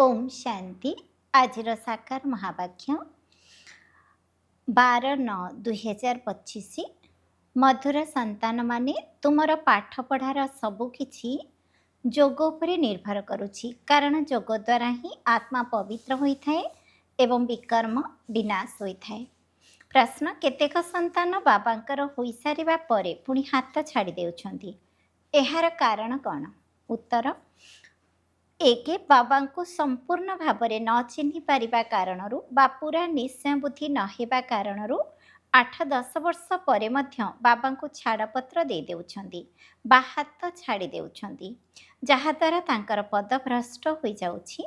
ओम शांति। आज साकार महावाक्य 12/9/2025। मधुर संतान माने तुमर पाठ पढ़ार सबुकिछि जोग उपरे निर्भर करुछि, कारण जोग द्वारा ही आत्मा पवित्र होइथाए एवं विकर्म विनाश होइथाए। प्रश्न: केतेक संतान बाबांकर होई सारिबा परे पुणी हाथ छाड़ी देउछंती, एहार कारण कौन? उत्तर: एके बाबांकु संपूर्ण भावरे न चिन्हि पारिबा कारणरू बा पूरा निश्चय बुद्धि न हेबा कारणरू 8-10 वर्ष परे मध्य बाबांकु छाड़पत्र दे देउछंती बा हाथ छाड़ी देउछंती, जहाद्वारा तांकर पद भ्रष्ट होई जाउछि।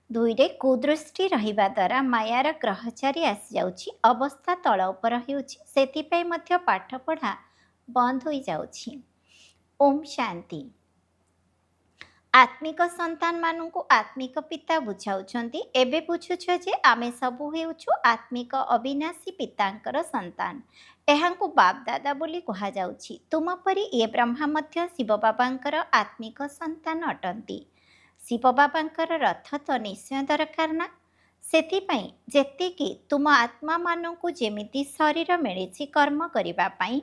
दुईरे कुदृष्टि रहिबा द्वारा मायार ग्रहचारी आसी जाउछि, अवस्था तळ उपर हेउछि, सेतिपई मध्य पाठ पढ़ा बंद होई जाउछि। ओम शांति। आत्मिक संतान मानू आत्मिक पिता बुझाउछंती, एबे बुझुछ जे आमे सबु हेउछु आत्मिक अविनाशी पितांकर संतान। एहांकु बाप दादा बोली कहा जाउछि। तुम परी ए ब्रह्मा मध्य शिव बाबांकर आत्मिक संतान अटंती। शिव बाबांकर रथ तो निश्चय दरकार ना, सेतिपई जेतिकी तुम आत्मा मानू जेमिति शरीर मिलिछि कर्म करिबा पई,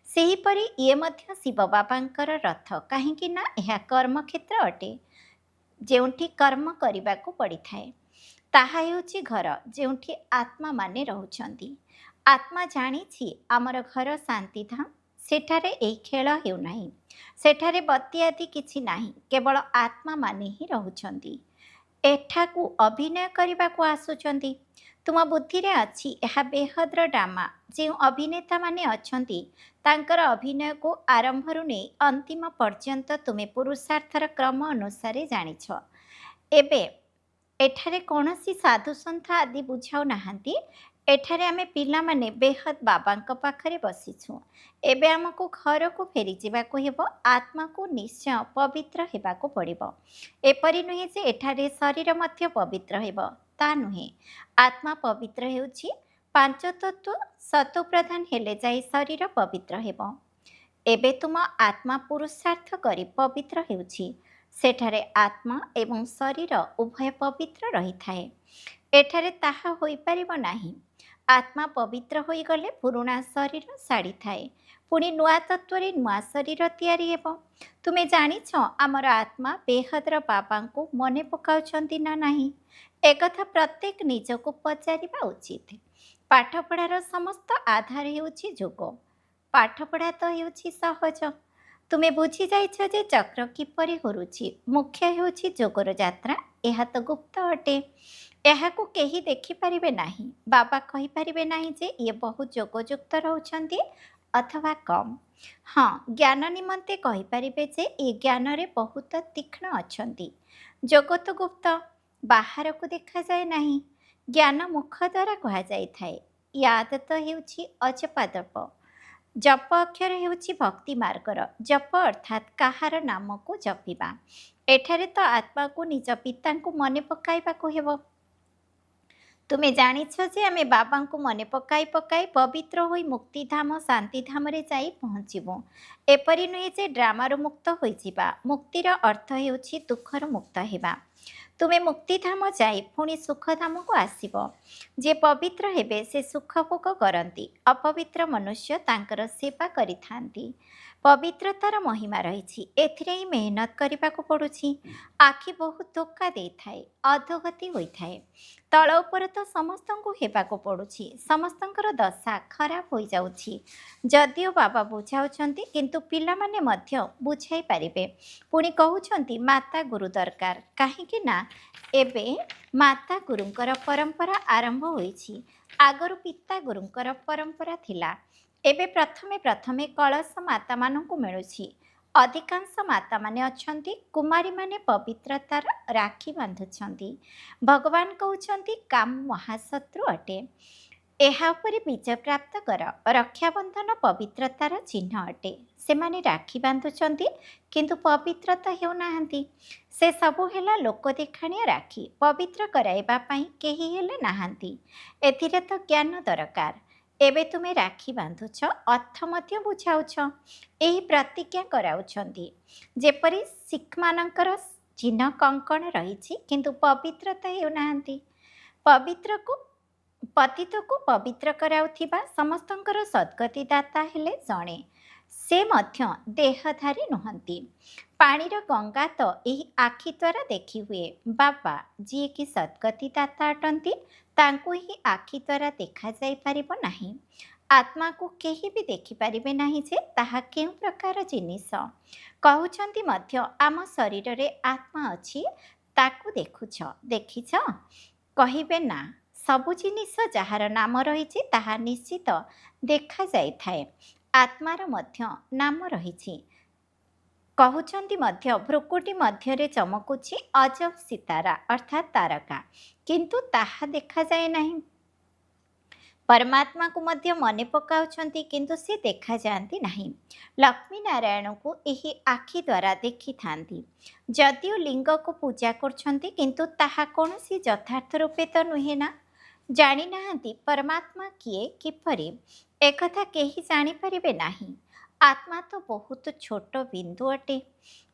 सेहीपरि ये मध्य शिव बाबांकर रथ, काहींकि ना यह कर्म क्षेत्र अटे। जेउठी कर्म करिबाकू पड़िथाए ताहा हेउछि घर, जेउठी आत्मा माने रहुछंती। आत्मा जानिछि आमर घर शांतिधाम, सेठारे एई खेल हेउ नाही, सेठारे बत्ती आदि किछि नाही, केवल आत्मा माने ही रहुछंती। एठाकू अभिनय करने आसुचंती। तुम बुद्धि रे अछि एहा बेहद्र ड्रामा। जो अभिनेता माने अछंती तांकर अभिनय को आरंभरू नै अंतिम पर्यंत तुमे पुरुषार्थर क्रम अनुसार जानिछ। एबे एठारे कौनसी साधु संत आदि बुझाऊ नाहांती। एठारे आमे पिला माने बेहद बाबांक पाखरे बसिछु। एबे आमको घर को फेरी जिबाको हेबो, आत्मा को निश्चय पवित्र हेबाको पड़िबो। एपरि नुहे जे एठारे शरीर मध्य पवित्र हेबो, ता नुहे। आत्मा पवित्र हेउछि पांच तत्व सतो प्रधान हेले जाई शरीर पवित्र हेबो। एबे तुम आत्मा पुरुषार्थ करी पवित्र हेउछि, सेठारे आत्मा एवं शरीर उभय पवित्र रही थाए। एठारे ताहा होई परिबो नाही। आत्मा पवित्र होई गले पुरुणा शरीर साड़ी थाए, पुणी नुआ तत्वरे नुआ शरीर तैयारी हेबो। तुमे जानिछ आमर आत्मा बेहद्र बाबांकु मने पकाउछंती ना नाही, एकथा प्रत्येक निजको पचारिबा उचित। पाठपढ़ार समस्त आधार हेउछि जोग। पाठपढ़ा तो हेउछि सहज। तुमे बुझी जाइछ जे चक्र किपरि घुरुछि, मुख्य हेउछि जोगर यात्रा। एहा तो गुप्त अटे, एहाकू केही देखि पारिबे नाही। बाबा कहि पारिबे नाही जे ये बहुत जोगयुक्त रहउछंती अथवा कम। हाँ, ज्ञान निमंते कहि पारिबे जे ये ज्ञान रे बहुत तीक्ष्ण अछंती। जोग तो गुप्त, बाहर को देखा जाए नाही। ज्ञान मुख द्वारा कहा जाई थाए। याद तो हेउछि अजपादप। जप अक्षर हेउछि भक्ति मार्गर। जप अर्थात काहार नाम को जपिबा। एठारे तो आत्मा को निज पिता को मने पकाइबाको हेबो। तुमे जानिछ जे आमे बाबा को मने पकाई पकाई पवित्र होई मुक्तिधाम शांतिधाम रे जाई पहुँचीबू। एपरि नुहे जे ड्रामार मुक्त होई जिबा। मुक्तिर अर्थ हेउछि दुखर मुक्त हेबा। तुमे मुक्तिधाम जाई पुणी सुखधाम को आसीबो। जे पवित्र हेबे से सुख भोग करती, अपवित्र मनुष्य तांकर सेवा करिथांती। पवित्रतार महिमा रही, एथिरे ही मेहनत करने पड़ुछि। आखि बहुत धोखा दे थाए, अधोगति होइथाए। तळ उपर तो समस्त को हेबाको पड़ुछि, समस्तंकर दशा खराब हो जाउछि। जदिओ बाबा बुझाउछंती किंतु पिला माने मध्य बुझाई पारिबे। पुणी कहउछंती माता गुरु दरकार, काहेकि ना एबे माता गुरुंकर परंपरा आरंभ होइछि। आगरु पिता गुरुंकर परंपरा थिला। एबे प्रथमे प्रथमे कलश माता मानकु मिलुछि। अधिकांश माता माने अछंती कुमारी माने पवित्रतार राखी बांधुछंती। भगवान कहउछंती काम महाशत्रु अटे, एहा उपरे विजय प्राप्त कर। रक्षाबंधन पवित्रतार चिन्ह अटे। से माने राखी बांधुछंती किंतु पवित्र तो हेउ नाहंती। से सबु हेला लोक देखाणिया राखी, पवित्र कराइबा पई केही हेले नाहंती। एथिरे तो ज्ञान दरकार। एबे तुमे राखी बांधुछ, अर्थ मध्य बुझाउछ। एही प्रतिज्ञा कराउछंती। जेपरि सिख मानकर ଚିହ୍ନ କଙ୍କଣ ରହିଛି କିନ୍ତୁ ପବିତ୍ରତା ହେଉନାହାନ୍ତି। ପବିତ୍ରକୁ ପତିତକୁ ପବିତ୍ର କରାଉଥିବା ସମସ୍ତଙ୍କର ସଦ୍ଗତିଦାତା ହେଲେ ଜଣେ। ସେ ମଧ୍ୟ ଦେହଧାରୀ ନୁହନ୍ତି। ପାଣିର ଗଙ୍ଗା ତ ଏହି ଆଖି ଦ୍ୱାରା ଦେଖି ହୁଏ। ବାବା ଯିଏକି ସଦ୍ଗତିଦାତା ଅଟନ୍ତି, ତାଙ୍କୁ ଏହି ଆଖି ଦ୍ୱାରା ଦେଖାଯାଇପାରିବ ନାହିଁ। ଆତ୍ମାକୁ କେହି ବି ଦେଖିପାରିବେ ନାହିଁ ଯେ ତାହା କେଉଁ ପ୍ରକାର ଜିନିଷ। କହୁଛନ୍ତି ମଧ୍ୟ ଆମ ଶରୀରରେ ଆତ୍ମା ଅଛି, ତାକୁ ଦେଖିଛ? କହିବେ ନା। ସବୁ ଜିନିଷ ଯାହାର ନାମ ରହିଛି ତାହା ନିଶ୍ଚିତ ଦେଖାଯାଇଥାଏ। ଆତ୍ମାର ମଧ୍ୟ ନାମ ରହିଛି। କହୁଛନ୍ତି ମଧ୍ୟ ଭ୍ରୁକୁଟି ମଧ୍ୟରେ ଚମକୁଛି ଅଜବ ସିତାରା ଅର୍ଥାତ୍ ତାରକା, କିନ୍ତୁ ତାହା ଦେଖାଯାଏ ନାହିଁ। ପରମାତ୍ମାକୁ ମଧ୍ୟ ମନେ ପକାଉଛନ୍ତି କିନ୍ତୁ ସେ ଦେଖାଯାଆନ୍ତି ନାହିଁ। ଲକ୍ଷ୍ମୀ ନାରାୟଣଙ୍କୁ ଏହି ଆଖି ଦ୍ୱାରା ଦେଖିଥାନ୍ତି। ଯଦିଓ ଲିଙ୍ଗକୁ ପୂଜା କରୁଛନ୍ତି କିନ୍ତୁ ତାହା କୌଣସି ଯଥାର୍ଥ ରୂପେ ତ ନୁହେଁ ନା। ଜାଣିନାହାନ୍ତି ପରମାତ୍ମା କିଏ, କିପରି, ଏକଥା କେହି ଜାଣିପାରିବେ ନାହିଁ। ଆତ୍ମା ତ ବହୁତ ଛୋଟ ବିନ୍ଦୁ ଅଟେ,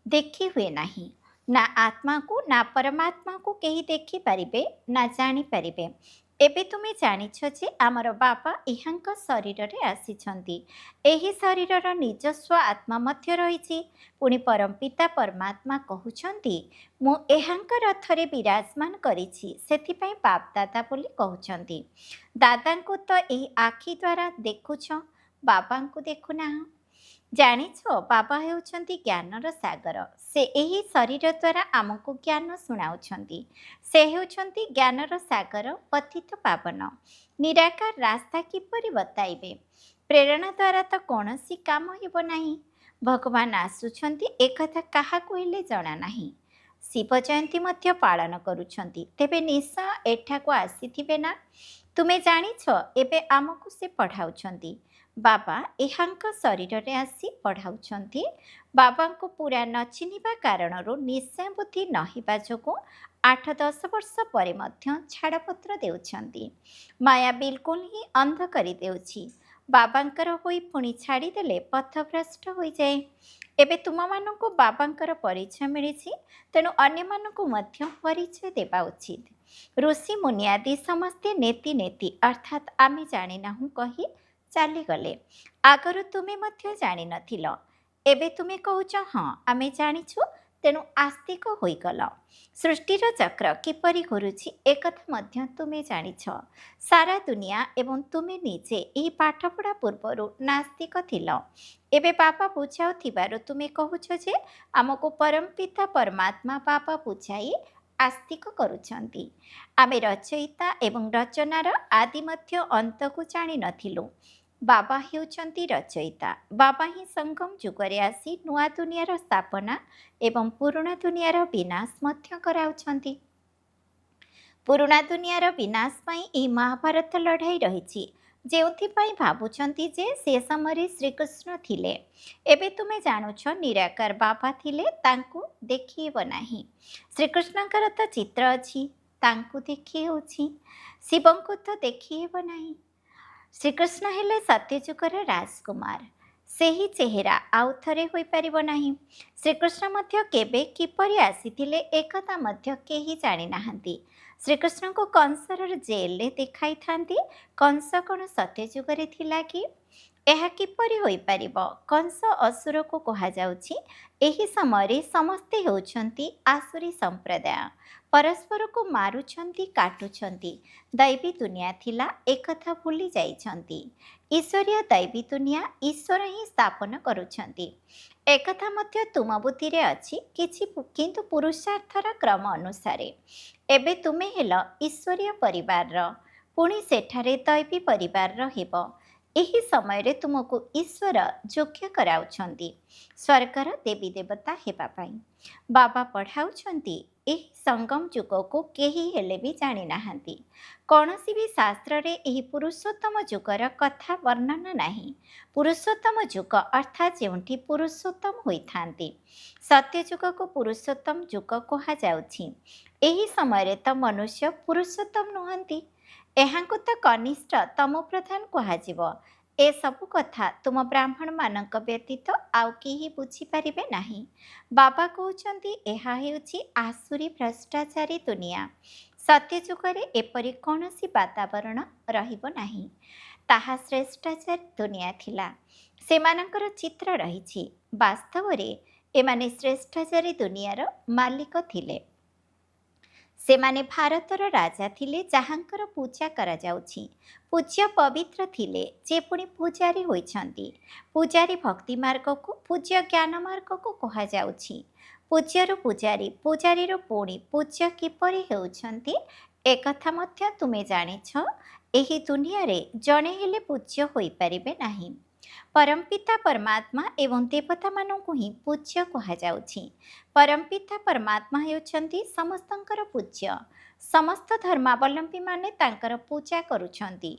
ଦେଖି ହୁଏ ନାହିଁ। ନା ଆତ୍ମାକୁ ନା ପରମାତ୍ମାକୁ କେହି ଦେଖିପାରିବେ ନା ଜାଣିପାରିବେ। ଏବେ ତୁମେ ଜାଣିଛ ଯେ ଆମର ବାବା ଏହାଙ୍କ ଶରୀରରେ ଆସିଛନ୍ତି। ଏହି ଶରୀରର ନିଜସ୍ୱ ଆତ୍ମା ମଧ୍ୟ ରହିଛି। ପୁଣି ପରମପିତା ପରମାତ୍ମା କହୁଛନ୍ତି, ମୁଁ ଏହାଙ୍କ ରଥରେ ବିରାଜମାନ କରିଛି, ସେଥିପାଇଁ ବାପ ଦାଦା ବୋଲି କହୁଛନ୍ତି। ଦାଦାଙ୍କୁ ତ ଏହି ଆଖି ଦ୍ୱାରା ଦେଖୁଛ, ବାବାଙ୍କୁ ଦେଖୁନାହଁ। ଜାଣିଛ ବାବା ହେଉଛନ୍ତି ଜ୍ଞାନର ସାଗର। ସେ ଏହି ଶରୀର ଦ୍ୱାରା ଆମକୁ ଜ୍ଞାନ ଶୁଣାଉଛନ୍ତି। ସେ ହେଉଛନ୍ତି ଜ୍ଞାନର ସାଗର, ପତିତ ପାବନ। ନିରାକାର ରାସ୍ତା କିପରି ବତାଇବେ? ପ୍ରେରଣା ଦ୍ୱାରା ତ କୌଣସି କାମ ହେବ ନାହିଁ। ଭଗବାନ ଆସୁଛନ୍ତି ଏକଥା କାହାକୁ ହେଲେ ଜଣା ନାହିଁ। ଶିବ ଜୟନ୍ତୀ ମଧ୍ୟ ପାଳନ କରୁଛନ୍ତି, ତେବେ ନିଶ୍ଚୟ ଏଠାକୁ ଆସିଥିବେ ନା। ତୁମେ ଜାଣିଛ ଏବେ ଆମକୁ ସେ ପଢ଼ାଉଛନ୍ତି। ବାବା ଏହାଙ୍କ ଶରୀରରେ ଆସି ପଢ଼ାଉଛନ୍ତି। ବାବାଙ୍କୁ ପୁରା ନ ଚିହ୍ନିବା କାରଣରୁ ନିଶ୍ଚୟ ବୁଦ୍ଧି ନ ହେବା ଯୋଗୁଁ 8-10 ବର୍ଷ ପରେ ମଧ୍ୟ ଛାଡ଼ପତ୍ର ଦେଉଛନ୍ତି। ମାୟା ବିଲକୁଲ ହିଁ ଅନ୍ଧ କରିଦେଉଛି। ବାବାଙ୍କର ହୋଇ ପୁଣି ଛାଡ଼ିଦେଲେ ପଥଭ୍ରଷ୍ଟ ହୋଇଯାଏ। ଏବେ ତୁମମାନଙ୍କୁ ବାବାଙ୍କର ପରିଚୟ ମିଳିଛି, ତେଣୁ ଅନ୍ୟମାନଙ୍କୁ ମଧ୍ୟ ପରିଚୟ ଦେବା ଉଚିତ। ଋଷି ମୁନିଆଦି ସମସ୍ତେ ନେତି ନେତି ଅର୍ଥାତ୍ ଆମେ ଜାଣିନାହୁଁ କହି ଚାଲିଗଲେ। ଆଗରୁ ତୁମେ ମଧ୍ୟ ଜାଣିନଥିଲ, ଏବେ ତୁମେ କହୁଛ ହଁ ଆମେ ଜାଣିଛୁ, ତେଣୁ ଆସ୍ତିକ ହୋଇଗଲ। ସୃଷ୍ଟିର ଚକ୍ର କିପରି ଘୁରୁଛି ଏକଥା ମଧ୍ୟ ତୁମେ ଜାଣିଛ। ସାରା ଦୁନିଆ ଏବଂ ତୁମେ ନିଜେ ଏହି ପାଠପଢ଼ା ପୂର୍ବରୁ ନାସ୍ତିକ ଥିଲ। ଏବେ ବାବା ବୁଝାଉଥିବାରୁ ତୁମେ କହୁଛ ଯେ ଆମକୁ ପରମପିତା ପରମାତ୍ମା ବାବା ବୁଝାଇ ଆସ୍ତିକ କରୁଛନ୍ତି। ଆମେ ରଚୟିତା ଏବଂ ରଚନାର ଆଦି ମଧ୍ୟ ଅନ୍ତକୁ ଜାଣିନଥିଲୁ। ବାବା ହେଉଛନ୍ତି ରଚୟିତା। ବାବା ହିଁ ସଙ୍ଗମ ଯୁଗରେ ଆସି ନୂଆ ଦୁନିଆର ସ୍ଥାପନା ଏବଂ ପୁରୁଣା ଦୁନିଆର ବିନାଶ ମଧ୍ୟ କରାଉଛନ୍ତି। ପୁରୁଣା ଦୁନିଆର ବିନାଶ ପାଇଁ ଏହି ମହାଭାରତ ଲଢ଼ାଇ ରହିଛି, ଯେଉଁଥିପାଇଁ ଭାବୁଛନ୍ତି ଯେ ସେ ସମୟରେ ଶ୍ରୀକୃଷ୍ଣ ଥିଲେ। ଏବେ ତୁମେ ଜାଣୁଛ ନିରାକାର ବାବା ଥିଲେ, ତାଙ୍କୁ ଦେଖି ହେବ ନାହିଁ। ଶ୍ରୀକୃଷ୍ଣଙ୍କର ତ ଚିତ୍ର ଅଛି, ତାଙ୍କୁ ଦେଖି ହେଉଛି। ଶିବଙ୍କୁ ତ ଦେଖି ହେବ ନାହିଁ। ଶ୍ରୀକୃଷ୍ଣ ହେଲେ ସତ୍ୟଯୁଗର ରାଜକୁମାର। ସେହି ଚେହେରା ଆଉ ଥରେ ହୋଇପାରିବ ନାହିଁ। ଶ୍ରୀକୃଷ୍ଣ ମଧ୍ୟ କେବେ କିପରି ଆସିଥିଲେ ଏକଥା ମଧ୍ୟ କେହି ଜାଣିନାହାନ୍ତି। ଶ୍ରୀକୃଷ୍ଣଙ୍କୁ କଂସର ଜେଲରେ ଦେଖାଇଥାନ୍ତି। କଂସ କ'ଣ ସତ୍ୟଯୁଗରେ ଥିଲା କି? ଏହା କିପରି ହୋଇପାରିବ? କଂସ ଅସୁରକୁ କୁହାଯାଉଛି। ଏହି ସମୟରେ ସମସ୍ତେ ହେଉଛନ୍ତି ଆସୁରୀ ସମ୍ପ୍ରଦାୟ। ପରସ୍ପରକୁ ମାରୁଛନ୍ତି, କାଟୁଛନ୍ତି। ଦୈବୀ ଦୁନିଆ ଥିଲା, ଏକଥା ଭୁଲି ଯାଇଛନ୍ତି। ଈଶ୍ୱରୀୟ ଦୈବୀ ଦୁନିଆ ଈଶ୍ୱର ହିଁ ସ୍ଥାପନ କରୁଛନ୍ତି। ଏକଥା ମଧ୍ୟ ତୁମ ବୁଦ୍ଧିରେ ଅଛି କିଛି, କିନ୍ତୁ ପୁରୁଷାର୍ଥର କ୍ରମ ଅନୁସାରେ। ଏବେ ତୁମେ ହେଲ ଈଶ୍ୱରୀୟ ପରିବାରର, ପୁଣି ସେଠାରେ ଦୈବୀ ପରିବାରର ହେବ। ଏହି ସମୟରେ ତୁମକୁ ଈଶ୍ୱର ଯୋଗ୍ୟ କରାଉଛନ୍ତି ସ୍ୱର୍ଗର ଦେବୀ ଦେବତା ହେବା ପାଇଁ। ବାବା ପଢ଼ାଉଛନ୍ତି ଏହି ସଙ୍ଗମ ଯୁଗକୁ କେହି ହେଲେ ବି ଜାଣିନାହାନ୍ତି। କୌଣସି ବି ଶାସ୍ତ୍ରରେ ଏହି ପୁରୁଷୋତ୍ତମ ଯୁଗର କଥା ବର୍ଣ୍ଣନା ନାହିଁ। ପୁରୁଷୋତ୍ତମ ଯୁଗ ଅର୍ଥାତ୍ ଯେଉଁଠି ପୁରୁଷୋତ୍ତମ ହୋଇଥାନ୍ତି। ସତ୍ୟଯୁଗକୁ ପୁରୁଷୋତ୍ତମ ଯୁଗ କୁହାଯାଉଛି। ଏହି ସମୟରେ ତ ମନୁଷ୍ୟ ପୁରୁଷୋତ୍ତମ ନୁହନ୍ତି। ଏହାଙ୍କୁ ତ କନିଷ୍ଠ ତମୋ ପ୍ରଧାନ କୁହାଯିବ। ଏ ସବୁ କଥା ତୁମ ବ୍ରାହ୍ମଣମାନଙ୍କ ବ୍ୟତୀତ ଆଉ କେହି ବୁଝିପାରିବେ ନାହିଁ। ବାବା କହୁଛନ୍ତି ଏହା ହେଉଛି ଆସୁରୀ ଭ୍ରଷ୍ଟାଚାରୀ ଦୁନିଆ। ସତ୍ୟଯୁଗରେ ଏପରି କୌଣସି ବାତାବରଣ ରହିବ ନାହିଁ। ତାହା ଶ୍ରେଷ୍ଠାଚାରୀ ଦୁନିଆ ଥିଲା। ସେମାନଙ୍କର ଚିତ୍ର ରହିଛି। ବାସ୍ତବରେ ଏମାନେ ଶ୍ରେଷ୍ଠାଚାରୀ ଦୁନିଆର ମାଲିକ ଥିଲେ। ସେମାନେ ଭାରତର ରାଜା ଥିଲେ ଯାହାଙ୍କର ପୂଜା କରାଯାଉଛି। ପୂଜ୍ୟ ପବିତ୍ର ଥିଲେ ଯେ ପୁଣି ପୂଜାରୀ ହୋଇଛନ୍ତି। ପୂଜାରୀ ଭକ୍ତି ମାର୍ଗକୁ ପୂଜ୍ୟ ଜ୍ଞାନ ମାର୍ଗକୁ କୁହାଯାଉଛି। ପୂଜ୍ୟରୁ ପୂଜାରୀ, ପୂଜାରୀରୁ ପୁଣି ପୂଜ୍ୟ କିପରି ହେଉଛନ୍ତି ଏକଥା ମଧ୍ୟ ତୁମେ ଜାଣିଛ। ଏହି ଦୁନିଆରେ ଜଣେ ହେଲେ ପୂଜ୍ୟ ହୋଇପାରିବେ ନାହିଁ। ପରମପିତା ପରମାତ୍ମା ଏବଂ ଦେବତାମାନଙ୍କୁ ହିଁ ପୂଜ୍ୟ କୁହାଯାଉଛି। ପରମପିତା ପରମାତ୍ମା ହେଉଛନ୍ତି ସମସ୍ତଙ୍କର ପୂଜ୍ୟ। ସମସ୍ତ ଧର୍ମାବଲମ୍ବୀମାନେ ତାଙ୍କର ପୂଜା କରୁଛନ୍ତି।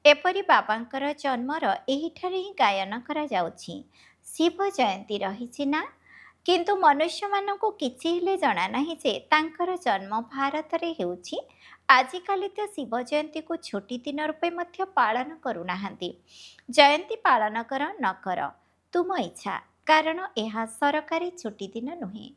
ଏପରି ବାବାଙ୍କର ଜନ୍ମର ଏହିଠାରେ ହିଁ ଗାୟନ କରାଯାଉଛି। ଶିବ ଜୟନ୍ତୀ ରହିଛି ନା? କିନ୍ତୁ ମନୁଷ୍ୟମାନଙ୍କୁ କିଛି ହେଲେ ଜଣା ନାହିଁ ଯେ ତାଙ୍କର ଜନ୍ମ ଭାରତରେ ହେଉଛି। ଆଜିକାଲି ତ ଶିବ ଜୟନ୍ତୀକୁ ଛୁଟି ଦିନ ରୂପେ ମଧ୍ୟ ପାଳନ କରୁନାହାନ୍ତି। ଜୟନ୍ତୀ ପାଳନ କର ନ କର ତୁମ ଇଚ୍ଛା, କାରଣ ଏହା ସରକାରୀ ଛୁଟି ଦିନ ନୁହେଁ।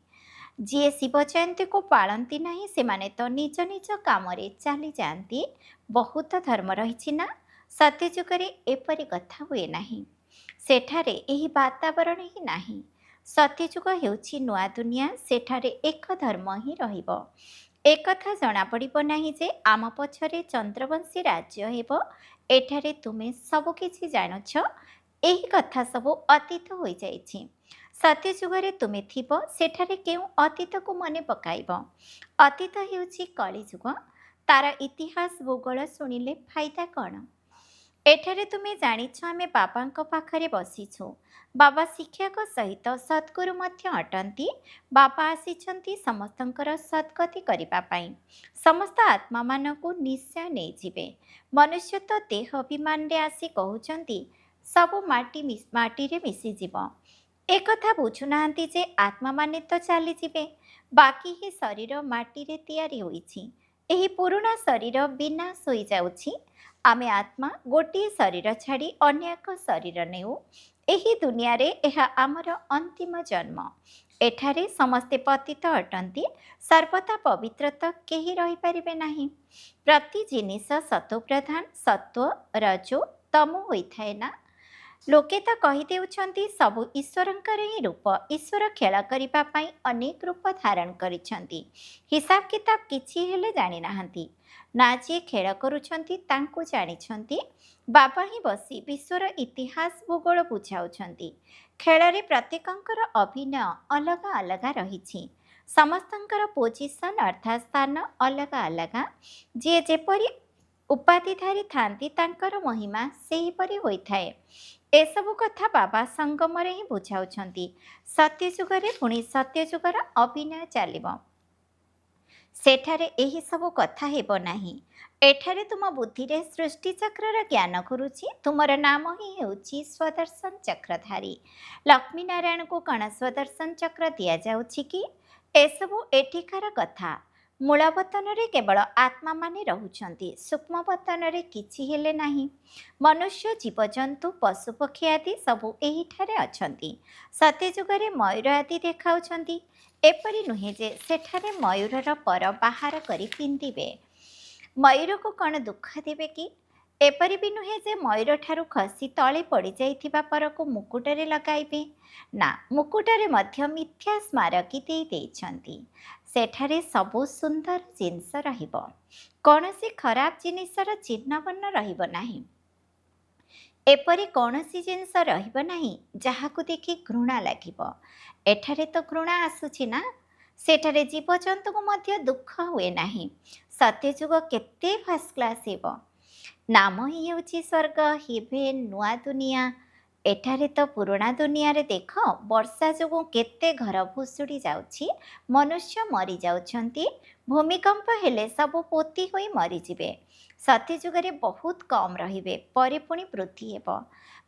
ଯିଏ ଶିବ ଜୟନ୍ତୀକୁ ପାଳନ୍ତି ନାହିଁ ସେମାନେ ତ ନିଜ ନିଜ କାମରେ ଚାଲିଯାଆନ୍ତି। ବହୁତ ଧର୍ମ ରହିଛି ନା? ସତ୍ୟଯୁଗରେ ଏପରି କଥା ହୁଏ ନାହିଁ। ସେଠାରେ ଏହି ବାତାବରଣ ହିଁ ନାହିଁ। ସତ୍ୟଯୁଗ ହେଉଛି ନୂଆ ଦୁନିଆ। ସେଠାରେ ଏକ ଧର୍ମ ହିଁ ରହିବ। ଏକଥା ଜଣାପଡ଼ିବ ନାହିଁ ଯେ ଆମ ପଛରେ ଚନ୍ଦ୍ରବଂଶୀ ରାଜ୍ୟ ହେବ। ଏଠାରେ ତୁମେ ସବୁ କିଛି ଜାଣୁଛ। ଏହି କଥା ସବୁ ଅତୀତ ହୋଇଯାଇଛି। ସତ୍ୟଯୁଗରେ ତୁମେ ଥିବ, ସେଠାରେ କେଉଁ ଅତୀତକୁ ମନେ ପକାଇବ? ଅତୀତ ହେଉଛି କଳିଯୁଗ। ତାର ଇତିହାସ ଭୂଗୋଳ ଶୁଣିଲେ ଫାଇଦା କ'ଣ? ଏଠାରେ ତୁମେ ଜାଣିଛ ଆମେ ବାବାଙ୍କ ପାଖରେ ବସିଛୁ। ବାବା ଶିକ୍ଷକ ସହିତ ସଦ୍ଗୁରୁ ମଧ୍ୟ ଅଟନ୍ତି। ବାବା ଆସିଛନ୍ତି ସମସ୍ତଙ୍କର ସଦ୍ଗତି କରିବା ପାଇଁ। ସମସ୍ତ ଆତ୍ମାମାନଙ୍କୁ ନିଶ୍ଚୟ ନେଇଯିବେ। ମନୁଷ୍ୟ ତ ଦେହ ଅଭିମାନରେ ଆସି କହୁଛନ୍ତି ସବୁ ମାଟିରେ ମିଶିଯିବ। ଏକଥା ବୁଝୁନାହାନ୍ତି ଯେ ଆତ୍ମାମାନେ ତ ଚାଲିଯିବେ। ବାକି ହିଁ ଶରୀର ମାଟିରେ ତିଆରି ହୋଇଛି। ଏହି ପୁରୁଣା ଶରୀର ବିନାଶ ହୋଇଯାଉଛି। ଆମେ ଆତ୍ମା ଗୋଟିଏ ଶରୀର ଛାଡ଼ି ଅନ୍ୟ ଏକ ଶରୀର ନେଉ। ଏହି ଦୁନିଆରେ ଏହା ଆମର ଅନ୍ତିମ ଜନ୍ମ। ଏଠାରେ ସମସ୍ତେ ପତିତ ଅଟନ୍ତି। ସର୍ବଦା ପବିତ୍ର ତ କେହି ରହିପାରିବେ ନାହିଁ। ପ୍ରତି ଜିନିଷ ସତୋପ୍ରଧାନ, ସତ୍ୱ ରଜୋ ତମୋ ହୋଇଥାଏ ନା? ଲୋକେ ତ କହିଦେଉଛନ୍ତି ସବୁ ଈଶ୍ୱରଙ୍କର ହିଁ ରୂପ। ଈଶ୍ୱର ଖେଳ କରିବା ପାଇଁ ଅନେକ ରୂପ ଧାରଣ କରିଛନ୍ତି। ହିସାବ କିତାବ କିଛି ହେଲେ ଜାଣିନାହାନ୍ତି। ନା ଯିଏ ଖେଳ କରୁଛନ୍ତି ତାଙ୍କୁ ଜାଣିଛନ୍ତି। ବାବା ହିଁ ବସି ବିଶ୍ୱର ଇତିହାସ ଭୂଗୋଳ ବୁଝାଉଛନ୍ତି। ଖେଳରେ ପ୍ରତ୍ୟେକଙ୍କର ଅଭିନୟ ଅଲଗା ଅଲଗା ରହିଛି। ସମସ୍ତଙ୍କର ପୋଜିସନ୍ ଅର୍ଥାତ୍ ସ୍ଥାନ ଅଲଗା ଅଲଗା। ଯିଏ ଯେପରି ଉପାଧିଧାରୀ ଥାନ୍ତି ତାଙ୍କର ମହିମା ସେହିପରି ହୋଇଥାଏ। ଏସବୁ କଥା ବାବା ସଙ୍ଗମରେ ହିଁ ବୁଝାଉଛନ୍ତି। ସତ୍ୟଯୁଗରେ ପୁଣି ସତ୍ୟଯୁଗର ଅଭିନୟ ଚାଲିବ। ସେଠାରେ ଏହି ସବୁ କଥା ହେବ ନାହିଁ। ଏଠାରେ ତୁମ ବୁଦ୍ଧିରେ ସୃଷ୍ଟିଚକ୍ରର ଜ୍ଞାନ ଘୁରୁଛି। ତୁମର ନାମ ହିଁ ହେଉଛି ସ୍ୱଦର୍ଶନ ଚକ୍ରଧାରୀ। ଲକ୍ଷ୍ମୀ ନାରାୟଣଙ୍କୁ କ'ଣ ସ୍ୱଦର୍ଶନ ଚକ୍ର ଦିଆଯାଉଛି କି? ଏସବୁ ଏଠିକାର କଥା। ମୂଳବତନରେ କେବଳ ଆତ୍ମାମାନେ ରହୁଛନ୍ତି। ସୂକ୍ଷ୍ମବତନରେ କିଛି ହେଲେ ନାହିଁ। ମନୁଷ୍ୟ, ଜୀବଜନ୍ତୁ, ପଶୁପକ୍ଷୀ ଆଦି ସବୁ ଏହିଠାରେ ଅଛନ୍ତି। ସତ୍ୟଯୁଗରେ ମୟୂର ଆଦି ଦେଖାଉଛନ୍ତି। ଏପରି ନୁହେଁ ଯେ ସେଠାରେ ମୟୂରର ପର ବାହାର କରି ପିନ୍ଧିବେ। ମୟୂରକୁ କ'ଣ ଦୁଃଖ ଦେବେ କି? ଏପରି ବି ନୁହେଁ ଯେ ମୟୂରଠାରୁ ଖସି ତଳେ ପଡ଼ିଯାଇଥିବା ପରକୁ ମୁକୁଟରେ ଲଗାଇବେ। ନା, ମୁକୁଟରେ ମଧ୍ୟ ମିଥ୍ୟା ସ୍ମାରକୀ ଦେଇଛନ୍ତି। ସେଠାରେ ସବୁ ସୁନ୍ଦର ଜିନିଷ ରହିବ। କୌଣସି ଖରାପ ଜିନିଷର ଚିହ୍ନବର୍ଣ୍ଣ ରହିବ ନାହିଁ। ଏପରି କୌଣସି ଜିନିଷ ରହିବ ନାହିଁ ଯାହାକୁ ଦେଖି ଘୃଣା ଲାଗିବ। ଏଠାରେ ତ ଘୃଣା ଆସୁଛି ନା? ସେଠାରେ ଜୀବଜନ୍ତୁଙ୍କୁ ମଧ୍ୟ ଦୁଃଖ ହୁଏ ନାହିଁ। ସତ୍ୟଯୁଗ କେତେ ଫାଷ୍ଟ କ୍ଲାସ୍ ହେବ। ନାମ ହିଁ ହେଉଛି ସ୍ୱର୍ଗ, ହେଭେନ୍, ନୂଆ ଦୁନିଆ। ଏଠାରେ ତ ପୁରୁଣା ଦୁନିଆରେ ଦେଖ ବର୍ଷା ଯୋଗୁଁ କେତେ ଘର ଭୁଷୁଡ଼ି ଯାଉଛି। ମନୁଷ୍ୟ ମରିଯାଉଛନ୍ତି। ଭୂମିକମ୍ପ ହେଲେ ସବୁ ପୋତି ହୋଇ ମରିଯିବେ। ସତ୍ୟଯୁଗରେ ବହୁତ କମ୍ ରହିବେ, ପରେ ପୁଣି ବୃଦ୍ଧି ହେବ।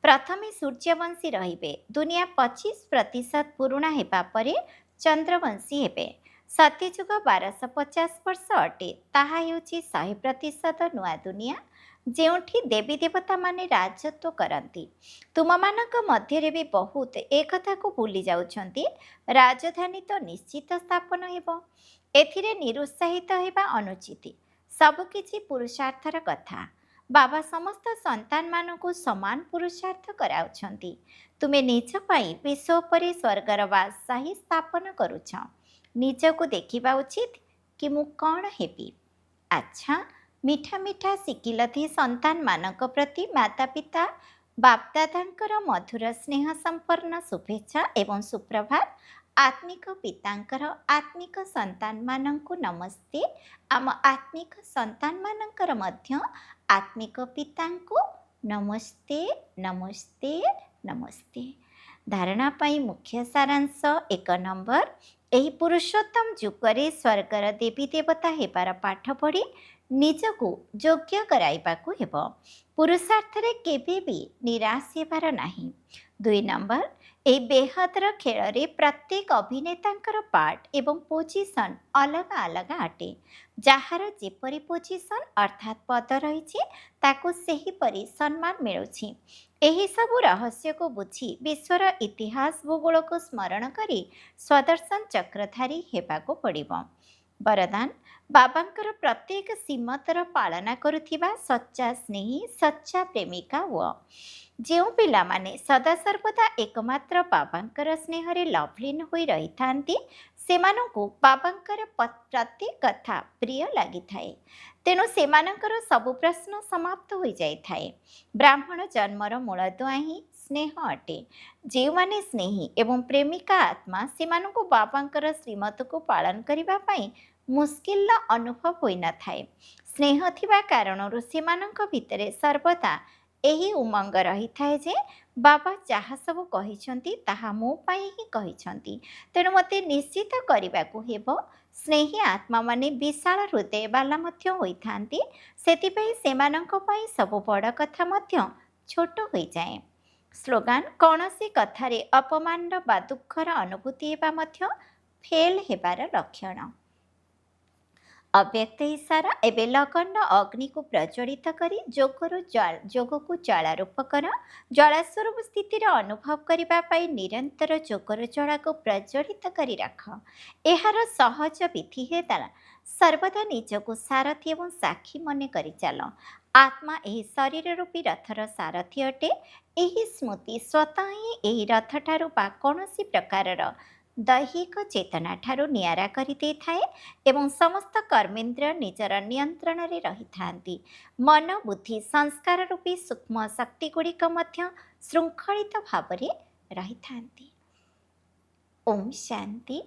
ପ୍ରଥମେ ସୂର୍ଯ୍ୟବଂଶୀ ରହିବେ। ଦୁନିଆ 25% ପୁରୁଣା ହେବା ପରେ ଚନ୍ଦ୍ରବଂଶୀ ହେବେ। ସତ୍ୟଯୁଗ 1250 ବର୍ଷ ଅଟେ। ତାହା ହେଉଛି 100% ନୂଆ ଦୁନିଆ। ଯେଉଁଠି ଦେବୀ ଦେବତାମାନେ ରାଜତ୍ୱ କରନ୍ତି। ତୁମମାନଙ୍କ ମଧ୍ୟରେ ବି ବହୁତ ଏ କଥାକୁ ଭୁଲି ଯାଉଛନ୍ତି। ରାଜଧାନୀ ତ ନିଶ୍ଚିତ ସ୍ଥାପନ ହେବ। ଏଥିରେ ନିରୁତ୍ସାହିତ ହେବା ଅନୁଚିତ। ସବୁକିଛି ପୁରୁଷାର୍ଥର କଥା। ବାବା ସମସ୍ତ ସନ୍ତାନମାନଙ୍କୁ ସମାନ ପୁରୁଷାର୍ଥ କରାଉଛନ୍ତି। ତୁମେ ନିଜ ପାଇଁ ବିଶ୍ୱ ଉପରେ ସ୍ୱର୍ଗର ବାଦଶାହୀ ସ୍ଥାପନ କରୁଛ। ନିଜକୁ ଦେଖିବା ଉଚିତ କି ମୁଁ କ'ଣ ହେବି। ଆଚ୍ଛା, ମିଠା ମିଠା ଶିକିଲଥି ସନ୍ତାନମାନଙ୍କ ପ୍ରତି ମାତା ପିତା ବାପଦାଦାଙ୍କର ମଧୁର ସ୍ନେହ ସମ୍ପନ୍ନ ଶୁଭେଚ୍ଛା ଏବଂ ସୁପ୍ରଭାତ। ଆତ୍ମିକ ପିତାଙ୍କର ଆତ୍ମିକ ସନ୍ତାନମାନଙ୍କୁ ନମସ୍ତେ। ଆମ ଆତ୍ମିକ ସନ୍ତାନମାନଙ୍କର ମଧ୍ୟ ଆତ୍ମିକ ପିତାଙ୍କୁ ନମସ୍ତେ ନମସ୍ତେ ନମସ୍ତେ। ଧାରଣା ପାଇଁ ମୁଖ୍ୟ ସାରାଂଶ 1 ନମ୍ବର। ଏହି ପୁରୁଷୋତ୍ତମ ଯୁଗରେ ସ୍ୱର୍ଗର ଦେବୀ ଦେବତା ହେବାର ପାଠ ପଢ଼ି ନିଜକୁ ଯୋଗ୍ୟ କରାଇବାକୁ ହେବ। ପୁରୁଷାର୍ଥରେ କେବେ ବି ନିରାଶ ହେବାର ନାହିଁ। 2 ନମ୍ବର। ଏହି ବେହଦର ଖେଳରେ ପ୍ରତ୍ୟେକ ଅଭିନେତାଙ୍କର ପାର୍ଟ ଏବଂ ପୋଜିସନ୍ ଅଲଗା ଅଲଗା ଅଟେ। ଯାହାର ଯେପରି ପୋଜିସନ୍ ଅର୍ଥାତ୍ ପଦ ରହିଛି ତାକୁ ସେହିପରି ସମ୍ମାନ ମିଳୁଛି। ଏହିସବୁ ରହସ୍ୟକୁ ବୁଝି ବିଶ୍ୱର ଇତିହାସ ଭୂଗୋଳକୁ ସ୍ମରଣ କରି ସ୍ୱଦର୍ଶନ ଚକ୍ରଧାରୀ ହେବାକୁ ପଡ଼ିବ। ବରଦାନ। ବାବାଙ୍କର ପ୍ରତ୍ୟେକ ଶ୍ରୀମତର ପାଳନା କରୁଥିବା ସଚ୍ଚା ସ୍ନେହୀ ସଚ୍ଚା ପ୍ରେମିକା ହୁଅ। ଯେଉଁ ପିଲାମାନେ ସଦାସର୍ବଦା ଏକମାତ୍ର ବାବାଙ୍କର ସ୍ନେହରେ ଲଭ୍ଲିନ୍ ହୋଇ ରହିଥାନ୍ତି ସେମାନଙ୍କୁ ବାବାଙ୍କର ପ୍ରତି କଥା ପ୍ରିୟ ଲାଗିଥାଏ। ତେଣୁ ସେମାନଙ୍କର ସବୁ ପ୍ରଶ୍ନ ସମାପ୍ତ ହୋଇଯାଇଥାଏ। ବ୍ରାହ୍ମଣ ଜନ୍ମର ମୂଳଦୁଆ ହିଁ ସ୍ନେହ ଅଟେ। ଯେଉଁମାନେ ସ୍ନେହୀ ଏବଂ ପ୍ରେମିକା ଆତ୍ମା ସେମାନଙ୍କୁ ବାବାଙ୍କର ଶ୍ରୀମତକୁ ପାଳନ କରିବା ପାଇଁ ମୁସ୍କିଲର ଅନୁଭବ ହୋଇନଥାଏ। ସ୍ନେହ ଥିବା କାରଣରୁ ସେମାନଙ୍କ ଭିତରେ ସର୍ବଦା ଏହି ଉମଙ୍ଗ ରହିଥାଏ ଯେ ବାବା ଯାହା ସବୁ କହିଛନ୍ତି ତାହା ମୋ ପାଇଁ ହିଁ କହିଛନ୍ତି। ତେଣୁ ମୋତେ ନିଶ୍ଚିତ କରିବାକୁ ହେବ। ସ୍ନେହୀ ଆତ୍ମାମାନେ ବିଶାଳ ହୃଦୟବାଲା ମଧ୍ୟ ହୋଇଥାନ୍ତି। ସେଥିପାଇଁ ସେମାନଙ୍କ ପାଇଁ ସବୁ ବଡ଼ କଥା ମଧ୍ୟ ଛୋଟ ହୋଇଯାଏ। ସ୍ଲୋଗାନ। କୌଣସି କଥାରେ ଅପମାନର ବା ଦୁଃଖର ଅନୁଭୂତି ହେବା ମଧ୍ୟ ଫେଲ୍ ହେବାର ଲକ୍ଷଣ। ଅବ୍ୟକ୍ତ ଇଶାରା। ଏବେ ଲଗନ ଅଗ୍ନିକୁ ପ୍ରଜ୍ୱଳିତ କରି ଯୋଗକୁ ଜ୍ୱାଳା ରୂପ କର। ଜ୍ୱାଳାସ୍ୱରୂପ ସ୍ଥିତିର ଅନୁଭବ କରିବା ପାଇଁ ନିରନ୍ତର ଯୋଗର ଜ୍ୱାଳାକୁ ପ୍ରଜ୍ୱଳିତ କରି ରଖ। ଏହାର ସହଜ ବିଧି ହେଲା ସର୍ବଦା ନିଜକୁ ସାରଥି ଏବଂ ସାକ୍ଷୀ ମନେ କରି ଚାଲ। ଆତ୍ମା ଏହି ଶରୀର ରୂପୀ ରଥର ସାରଥି ଅଟେ। ଏହି ସ୍ମୃତି ସ୍ୱତଃ ହିଁ ଏହି ରଥଠାରୁ ବା କୌଣସି ପ୍ରକାରର ଦୈହିକ ଚେତନାଠାରୁ ନିଆରା କରିଦେଇଥାଏ ଏବଂ ସମସ୍ତ କର୍ମେନ୍ଦ୍ରିୟ ନିଜର ନିୟନ୍ତ୍ରଣରେ ରହିଥାନ୍ତି। ମନ ବୁଦ୍ଧି ସଂସ୍କାର ରୂପୀ ସୂକ୍ଷ୍ମ ଶକ୍ତିଗୁଡ଼ିକ ମଧ୍ୟ ଶୃଙ୍ଖଳିତ ଭାବରେ ରହିଥାନ୍ତି। ଓମ୍ ଶାନ୍ତି।